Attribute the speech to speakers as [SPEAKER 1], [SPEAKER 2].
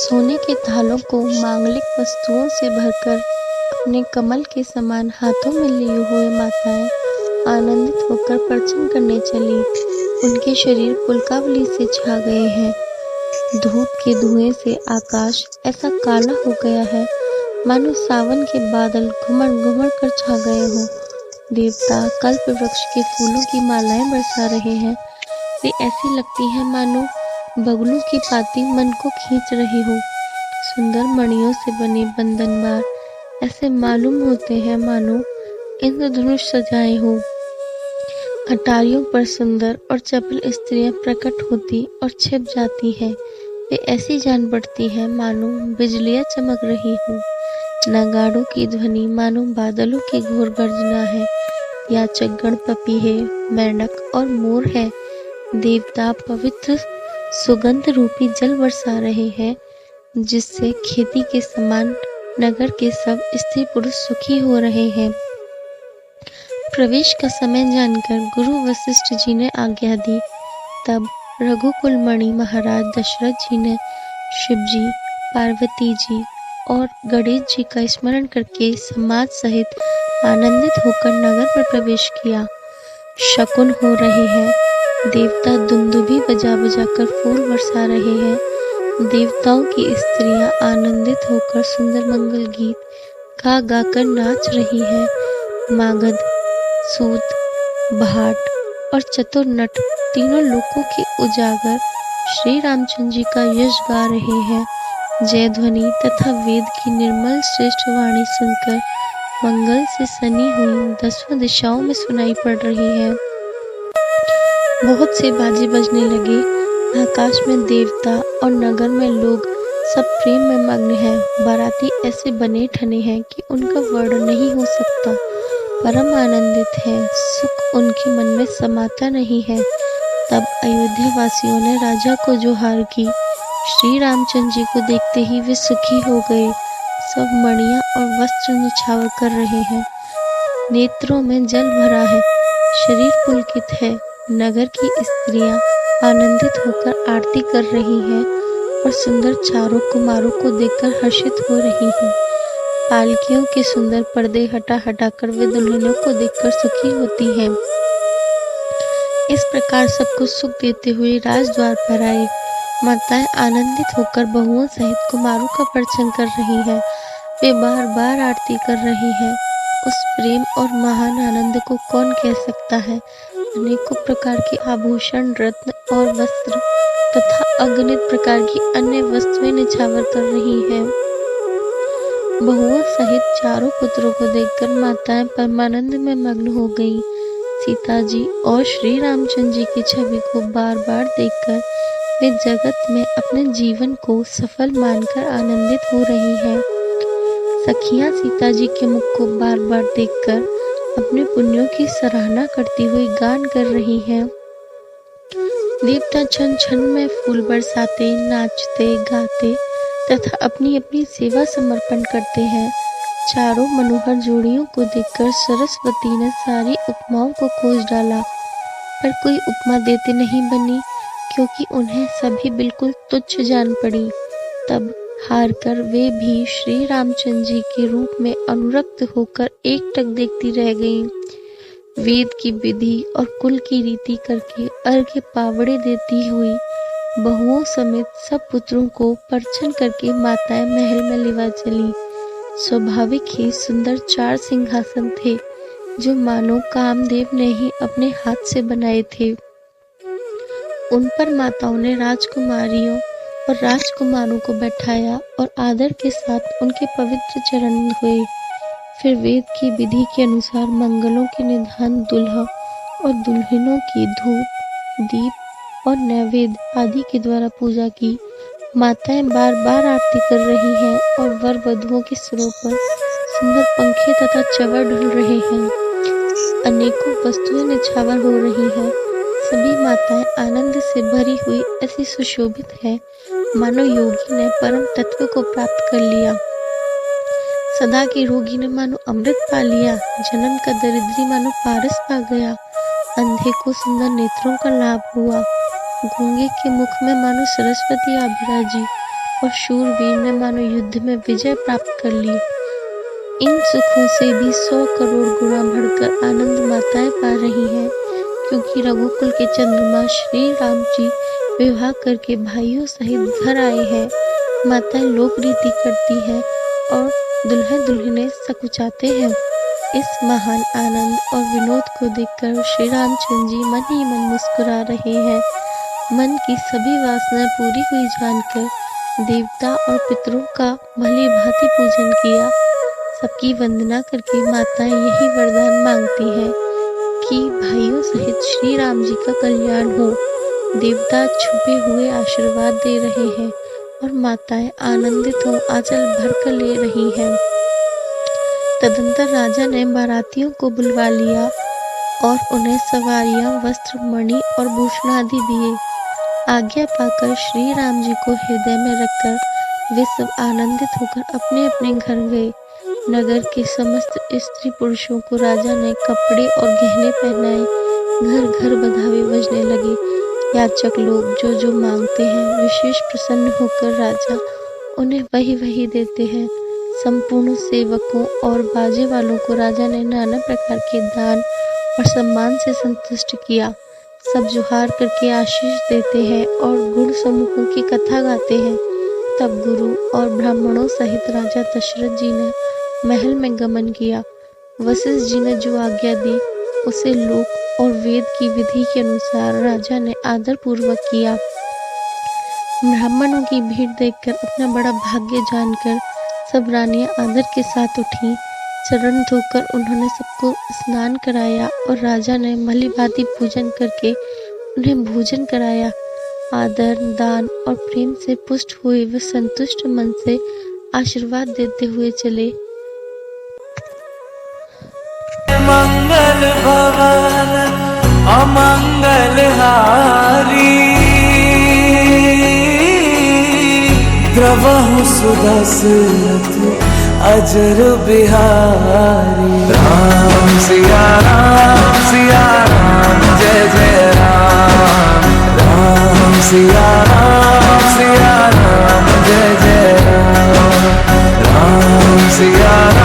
[SPEAKER 1] सोने के थालों को मांगलिक वस्तुओं से भरकर अपने कमल के समान हाथों में लिए हुए माताएं आनंदित होकर पर्चन करने चली। उनके शरीर पुलकावली से छा गए हैं। धूप के धुएं से आकाश ऐसा काला हो गया है मानो सावन के बादल घुमड़ घुमड़ कर छा गए हों। देवता कल्प वृक्ष के फूलों की मालाएं बरसा रहे हैं। वे ऐसी लगती हैं मानो बगलों की पाती मन को खींच रही हो। सुंदर मणियों से बने बंधनवार ऐसे मालूम होते हैं मानो इंद्रधनुष सजाए हो। अटारियों पर सुंदर और चपल स्त्रियां प्रकट होती और छिप जाती हैं। वे ऐसी जान पड़ती हैं मानो बिजलियां चमक रही हो। नगाड़ों की ध्वनि मानो बादलों की घोर गर्जना है। याचक गण पपीहे, मेंढक और मोर है। देवता पवित्र सुगंध रूपी जल बरसा रहे हैं, जिससे खेती के समान नगर के सब स्त्री पुरुष सुखी हो रहे हैं। प्रवेश का समय जानकर गुरु वशिष्ठ जी ने आज्ञा दी। तब रघुकुल मणि महाराज दशरथ जी ने शिव जी, पार्वती जी और गणेश जी का स्मरण करके समाज सहित आनंदित होकर नगर पर प्रवेश किया। शकुन हो रहे हैं। देवता दुंदुभी बजा बजा कर फूल बरसा रहे हैं। देवताओं की स्त्रियां आनंदित होकर सुंदर मंगल गीत गा गा कर नाच रही हैं। मागध, सूत, भाट और चतुर्नट तीनों लोकों के उजागर श्री रामचंद्र जी का यश गा रहे हैं। जय ध्वनि तथा वेद की निर्मल श्रेष्ठ वाणी सुनकर मंगल से सनी हुई दसों दिशाओं में सुनाई पड़ रही है। बहुत से बाजे बजने लगे। आकाश में देवता और नगर में लोग सब प्रेम में मग्न हैं। बाराती ऐसे बने ठने हैं कि उनका वर्णन नहीं हो सकता। परम आनंदित हैं, सुख उनके मन में समाता नहीं है। तब अयोध्या वासियों ने राजा को जोहार की। श्री रामचंद्र जी को देखते ही वे सुखी हो गए। सब मणियां और वस्त्र निछावर कर रहे हैं। नेत्रों में जल भरा है, शरीर पुलकित है। नगर की स्त्रियां आनंदित होकर आरती कर रही हैं और सुंदर चारों कुमारों को देखकर हर्षित हो रही हैं। पालकियों के सुंदर पर्दे हटा हटा कर वे दुल्हनों को देखकर सुखी होती हैं। इस प्रकार सबको सुख देते हुए राजद्वार पर आए। माताएं आनंदित होकर बहुओं सहित कुमारों का पर्चन कर रही हैं। वे बार बार आरती कर रही हैं। उस प्रेम और महान आनंद को कौन कह सकता है। अनेकों प्रकार के आभूषण, रत्न और वस्त्र तथा अगणित प्रकार की अन्य वस्तुएं निछावर कर रही हैं। बहुओं सहित चारों पुत्रों को देखकर माताएं परमानंद में मग्न हो गईं। सीता जी और श्री रामचंद्र जी की छवि को बार बार देखकर वे जगत में अपने जीवन को सफल मानकर आनंदित हो रही हैं। सखियां सीता जी के मुख को बार बार देखकर अपने पुण्यों की सराहना करती हुई गान कर रही हैं। देवता क्षण क्षण में फूल बरसाते, नाचते, गाते तथा अपनी अपनी सेवा समर्पण करते हैं। चारों मनोहर जोड़ियों को देखकर सरस्वती ने सारी उपमाओं को खोज डाला, पर कोई उपमा देते नहीं बनी, क्योंकि उन्हें सभी बिल्कुल तुच्छ जान पड़ी। तब हार कर वे भी श्री रामचंद्र जी के रूप में अनुरक्त होकर एकटक देखती रह गईं। वेद की विधि और कुल की रीति करके अर्घ्य पावड़े देती हुई बहुओं समेत सब पुत्रों को पर्चन करके माताएं महल में लिवा चली। स्वाभाविक ही सुंदर 4 सिंहासन थे, जो मानो कामदेव ने ही अपने हाथ से बनाए थे। उन पर माताओं ने राजकुमारियों और राजकुमारों को बैठाया और आदर के साथ उनके पवित्र चरण धोए। फिर वेद की विधि के अनुसार मंगलों के निधान दुल्हा और दुल्हनों की धूप, दीप और नैवेद्य आदि के द्वारा पूजा की। माताएं बार बार आरती कर रही हैं और वर वधुओं के सिरों पर सुंदर पंखे तथा चवर ढल रहे हैं। अनेकों वस्तुएं निछावर हो रही हैं। सभी माताएं आनंद से भरी हुई ऐसी सुशोभित है मानो योगी ने परम तत्व को प्राप्त कर लिया। सदा के रोगी ने मानो अमृत पा लिया। जन्म का दरिद्री मानो पारस पा गया। अंधे को सुंदर नेत्रों का लाभ हुआ। गूंगे के मुख में मानो सरस्वती आ विराजी। और शूरवीर ने मानो युद्ध में विजय प्राप्त कर ली। इन सुखों से भी 100 करोड़ गुना बढ़कर आनंद माताएं पा रही हैं, क्योंकि रघुकुल के चंद्रमा श्री राम जी विवाह करके भाइयों सहित घर आए हैं। माताएं लोक रीति करती हैं और दुल्हा दुल्हनें सकुचाते हैं। इस महान आनंद और विनोद को देखकर श्री रामचंद्र जी मन ही मन मुस्कुरा रहे हैं। मन की सभी वासनाएं पूरी हुई जानकर देवता और पितरों का भली भांति पूजन किया। सबकी वंदना करके माताएं यही वरदान मांगती हैं कि भाइयों सहित श्री राम जी का कल्याण हो। देवता छुपे हुए आशीर्वाद दे रहे हैं और माताएं आनंदित हो आंचल भरकर ले रही हैं। तदंतर राजा ने बारातियों को बुलवा लिया और उन्हें सवारियां, वस्त्र, मणि और भूषण आदि दिए। आज्ञा पाकर श्री राम जी को हृदय में रखकर वे सब आनंदित होकर अपने अपने घर गए। नगर के समस्त स्त्री पुरुषों को राजा ने कपड़े और गहने पहनाए। घर घर बधावे बजने लगे। याचक लोग जो जो मांगते हैं विशेष प्रसन्न होकर राजा उन्हें वही वही देते हैं। संपूर्ण सेवकों और बाजे वालों को राजा ने नाना प्रकार के दान और सम्मान से संतुष्ट किया। सब जुहार करके आशीष देते हैं और गुण समूहों की कथा गाते हैं। तब गुरु और ब्राह्मणों सहित राजा दशरथ जी ने महल में गमन किया। वशिष्ठ जी ने जो आज्ञा दी उसे लोक और वेद की विधि के अनुसार राजा ने आदर पूर्वक किया। ब्राह्मणों की भीड़ देखकर अपना बड़ा भाग्य जानकर सब रानियां आदर के साथ उठी। चरण धोकर उन्होंने सबको स्नान कराया और राजा ने भली भांति पूजन करके उन्हें भोजन कराया। आदर, दान और प्रेम से पुष्ट हुए वे संतुष्ट मन से आशीर्वाद देते हुए चले।
[SPEAKER 2] मंगल भवन अमंगल हारी, द्रवहु सुदशरथ अजर बिहारी। राम सिया राम, जय जय राम। राम सिया राम, जय जय राम। राम सिया राम।